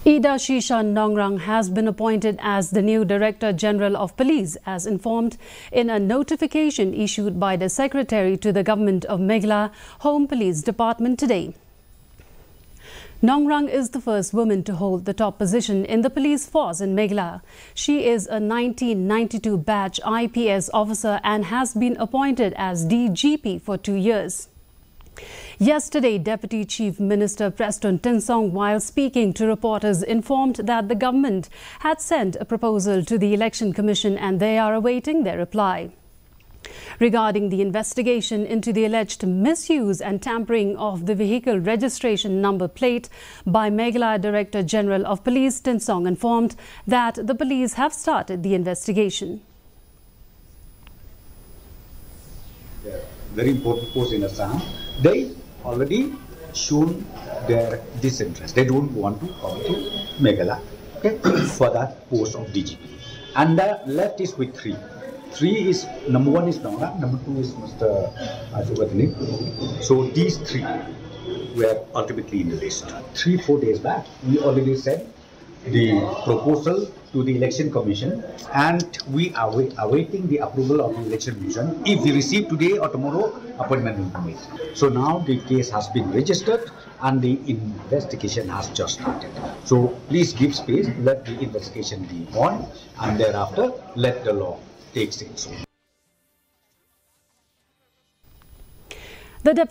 Idashisha Nongrang has been appointed as the new Director General of Police, as informed in a notification issued by the Secretary to the Government of Meghalaya Home Police Department today. Nongrang is the first woman to hold the top position in the police force in Meghalaya. She is a 1992 batch IPS officer and has been appointed as DGP for 2 years. Yesterday, Deputy Chief Minister Preston Tinsong, while speaking to reporters, informed that the government had sent a proposal to the Election Commission and they are awaiting their reply. Regarding the investigation into the alleged misuse and tampering of the vehicle registration number plate by Meghalaya Director General of Police, Tinsong informed that the police have started the investigation. Very important post in Assam. They already shown their disinterest. They don't want to come to Meghalaya, okay, for that post of DGP. And the left is with three. Three is, number one is Nongrang, number two is Mr. I forgot the name. So these three were ultimately in the list. 3-4 days back, we already said the proposal to the Election Commission, and we are awaiting the approval of the Election Commission. If we receive today or tomorrow, appointment will be made. So now the case has been registered and the investigation has just started. So please give space, let the investigation be on, and thereafter let the law take its own.